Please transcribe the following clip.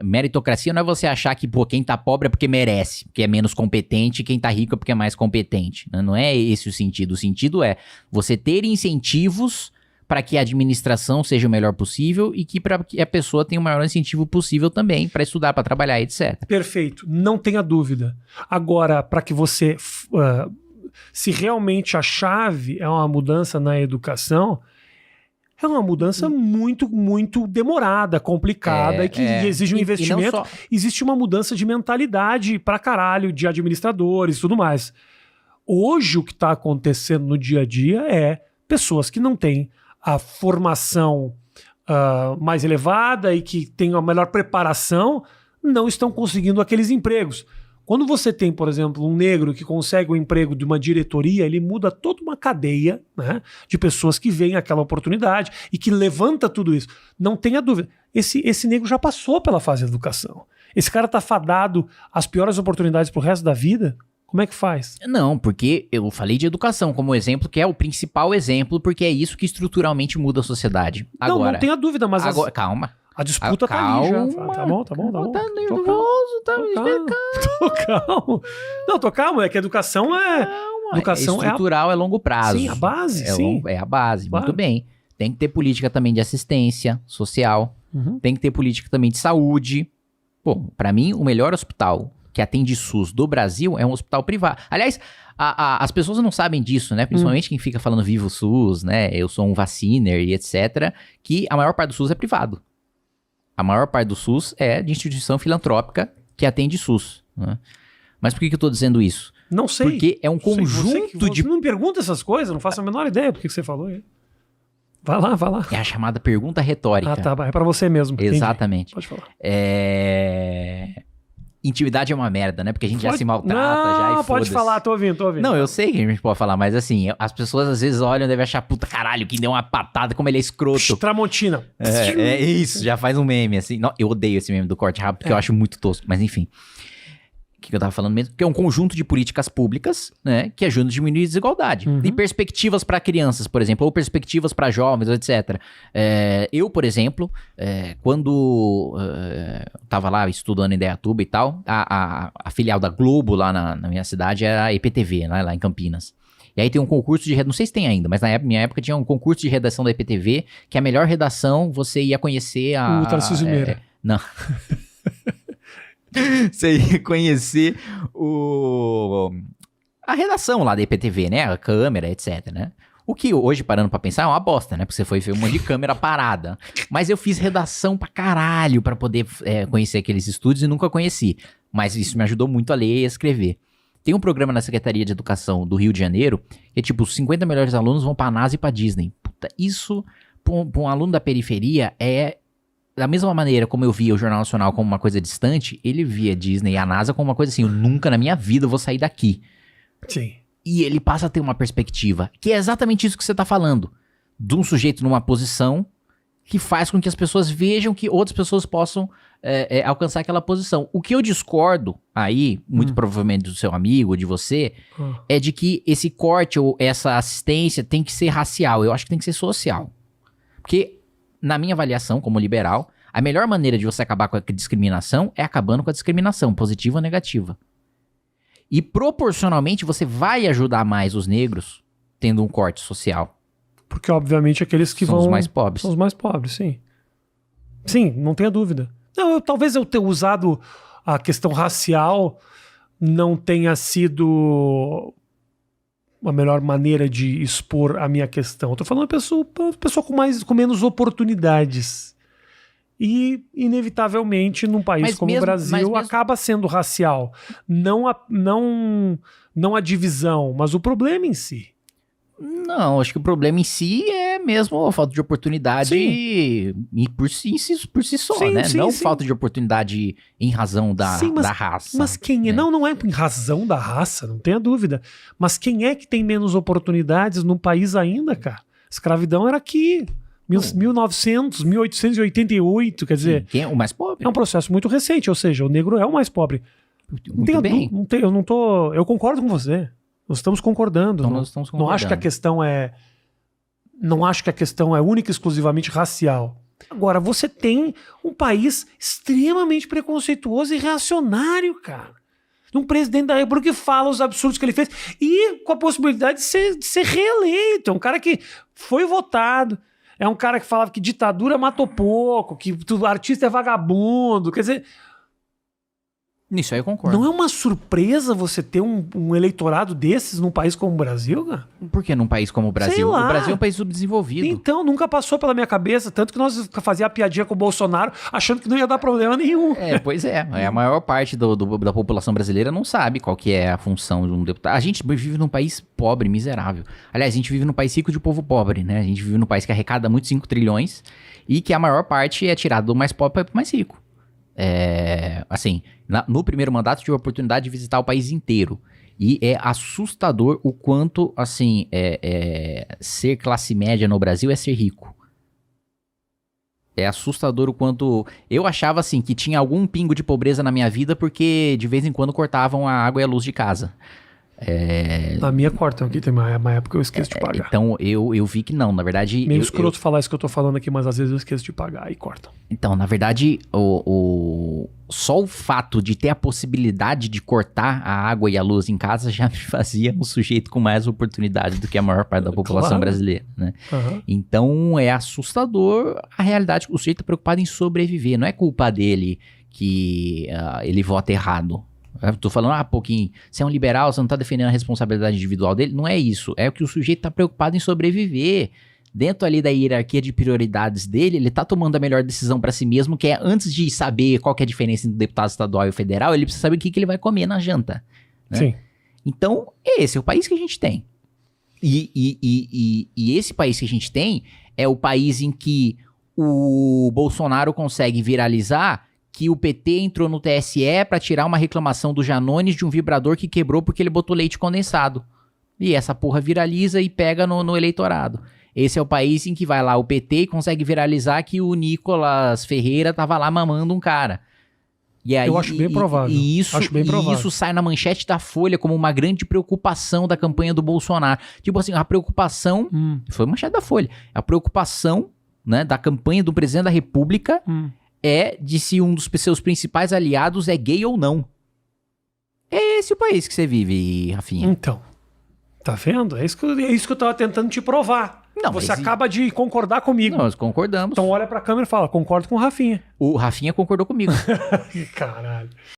Meritocracia não é você achar que, pô, quem tá pobre é porque merece, porque é menos competente, e quem tá rico é porque é mais competente. Não é esse o sentido. O sentido é você ter incentivos para que a administração seja o melhor possível e que para que a pessoa tenha o maior incentivo possível também para estudar, para trabalhar, etc. Perfeito, não tenha dúvida. Agora, para que você, se realmente a chave é uma mudança na educação, é uma mudança muito, muito demorada, complicada e que exige um investimento. Só... Existe uma mudança de mentalidade pra caralho de administradores e tudo mais. Hoje, o que está acontecendo no dia a dia é pessoas que não têm a formação mais elevada e que têm a melhor preparação não estão conseguindo aqueles empregos. Quando você tem, por exemplo, um negro que consegue o emprego de uma diretoria, ele muda toda uma cadeia, né, de pessoas que veem aquela oportunidade e que levanta tudo isso. Não tenha dúvida. Esse negro já passou pela fase de educação. Esse cara está fadado às piores oportunidades pro resto da vida? Como é que faz? Não, porque eu falei de educação como exemplo, que é o principal exemplo, porque é isso que estruturalmente muda a sociedade. Agora, não tenha dúvida, mas... Agora, calma. A disputa tá ali já. Tá bom. Tá nervoso, tá me explicando. Tô calmo. Não, tô calmo. É que a educação é... Calma. Educação estrutural, é longo prazo. Sim, a base, é a base, claro. Muito bem. Tem que ter política também de assistência social. Tem que ter política também de saúde. Pô, pra mim, o melhor hospital que atende SUS do Brasil é um hospital privado. Aliás, as pessoas não sabem disso, né? Principalmente quem fica falando viva o SUS, né? Eu sou um vaciner e etc. Que a maior parte do SUS é privado. A maior parte do SUS é de instituição filantrópica que atende SUS. Né? Mas por que eu tô dizendo isso? Não sei. Porque é um conjunto de... Você não me pergunta essas coisas, não faço a menor ideia do que você falou aí. Vai lá. É a chamada pergunta retórica. Ah, tá. É pra você mesmo. Exatamente. Pode falar. Intimidade é uma merda, né? Porque a gente já se maltrata, já e Não, pode falar, tô ouvindo. Não, eu sei que a gente pode falar, mas assim, as pessoas às vezes olham e devem achar, puta caralho, que deu uma patada, como ele é escroto. Tramontina. É isso, já faz um meme, assim. Não, eu odeio esse meme do corte rápido, porque eu acho muito tosco, mas enfim. O que eu tava falando mesmo? Que é um conjunto de políticas públicas, né, que ajudam a diminuir a desigualdade. E perspectivas para crianças, por exemplo, ou perspectivas para jovens, etc. Eu, por exemplo, quando tava lá estudando em Indaiatuba e tal, a filial da Globo lá na minha cidade era a EPTV, né, lá em Campinas. E aí tem um concurso de... Não sei se tem ainda, mas na minha época tinha um concurso de redação da EPTV, que a melhor redação você ia conhecer o Tarcísio Meira. Não... Você ia conhecer a redação lá da EPTV, né? A câmera, etc, né? O que hoje, parando pra pensar, é uma bosta, né? Porque você foi ver um monte de câmera parada. Mas eu fiz redação pra caralho pra poder conhecer aqueles estúdios e nunca conheci. Mas isso me ajudou muito a ler e a escrever. Tem um programa na Secretaria de Educação do Rio de Janeiro, que é tipo, os 50 melhores alunos vão pra NASA e pra Disney. Puta, isso, pra um aluno da periferia, da mesma maneira como eu via o Jornal Nacional como uma coisa distante, ele via Disney e a NASA como uma coisa assim, eu nunca na minha vida vou sair daqui. Sim. E ele passa a ter uma perspectiva, que é exatamente isso que você tá falando. De um sujeito numa posição que faz com que as pessoas vejam que outras pessoas possam alcançar aquela posição. O que eu discordo aí, muito provavelmente do seu amigo ou de você, é de que esse corte ou essa assistência tem que ser racial. Eu acho que tem que ser social. Porque... Na minha avaliação, como liberal, a melhor maneira de você acabar com a discriminação é acabando com a discriminação, positiva ou negativa. E proporcionalmente você vai ajudar mais os negros tendo um corte social. Porque, obviamente, aqueles que são os mais pobres. São os mais pobres, sim. Sim, não tenha dúvida. Não, talvez eu ter usado a questão racial não tenha sido... a melhor maneira de expor a minha questão. Eu tô falando uma pessoa com menos oportunidades. E, inevitavelmente, num país como o Brasil, acaba sendo racial. Não a divisão, mas o problema em si. Não, acho que o problema em si é mesmo a falta de oportunidade por si só, né? Não falta de oportunidade em razão da raça. Mas quem é? Não é em razão da raça, não tenha dúvida. Mas quem é que tem menos oportunidades no país ainda, cara? Escravidão era aqui, 1900, 1888, quer dizer... Quem é o mais pobre? É um processo muito recente, ou seja, o negro é o mais pobre. Eu concordo com você. Nós estamos concordando. Então, nós estamos concordando. Não acho que a questão é única e exclusivamente racial. Agora, você tem um país extremamente preconceituoso e reacionário, cara. Um presidente da República que fala os absurdos que ele fez e com a possibilidade de ser reeleito. É um cara que foi votado, é um cara que falava que ditadura matou pouco, que o artista é vagabundo. Quer dizer, Nisso aí eu concordo. não é uma surpresa você ter um eleitorado desses num país como o Brasil, cara? Por que num país como o Brasil? Sei lá. O Brasil é um país subdesenvolvido. Então, nunca passou pela minha cabeça, tanto que nós fazia a piadinha com o Bolsonaro, achando que não ia dar problema nenhum. Pois é. A maior parte da população brasileira não sabe qual que é a função de um deputado. A gente vive num país pobre, miserável. Aliás, a gente vive num país rico de povo pobre, né? A gente vive num país que arrecada muito 5 trilhões e que a maior parte é tirada do mais pobre para o mais rico. Assim, no primeiro mandato tive a oportunidade de visitar o país inteiro. E é assustador o quanto, assim, ser classe média no Brasil é ser rico. É assustador o quanto... Eu achava, assim, que tinha algum pingo de pobreza na minha vida porque de vez em quando cortavam a água e a luz de casa. Na minha cortam aqui, tem uma época que eu esqueço de pagar. Então, eu vi que não. Na verdade... Meio escroto falar isso que eu tô falando aqui, mas às vezes eu esqueço de pagar e cortam. Então, na verdade, só o fato de ter a possibilidade de cortar a água e a luz em casa já me fazia um sujeito com mais oportunidade do que a maior parte da população brasileira, né? Uhum. Então, é assustador a realidade. O sujeito tá preocupado em sobreviver. Não é culpa dele que ele vota errado. Eu tô falando, pouquinho, você é um liberal, você não tá defendendo a responsabilidade individual dele. Não é isso. É que o sujeito tá preocupado em sobreviver. Dentro ali da hierarquia de prioridades dele, ele tá tomando a melhor decisão pra si mesmo, que é antes de saber qual que é a diferença entre o deputado estadual e o federal, ele precisa saber o que ele vai comer na janta. Né? Sim. Então, esse é o país que a gente tem. E esse país que a gente tem é o país em que o Bolsonaro consegue viralizar que o PT entrou no TSE pra tirar uma reclamação do Janones de um vibrador que quebrou porque ele botou leite condensado. E essa porra viraliza e pega no eleitorado. Esse é o país em que vai lá o PT e consegue viralizar que o Nicolas Ferreira tava lá mamando um cara. E aí, eu acho bem provável. E isso sai na manchete da Folha como uma grande preocupação da campanha do Bolsonaro. Tipo assim, a preocupação... Foi manchete da Folha. A preocupação, né, da campanha do presidente da República é de se um dos seus principais aliados é gay ou não. É esse o país que você vive, Rafinha. Então, tá vendo? É isso que eu tava tentando te provar. Não, você acaba de concordar comigo. Nós concordamos. Então olha pra câmera e fala, concordo com o Rafinha. O Rafinha concordou comigo. Caralho.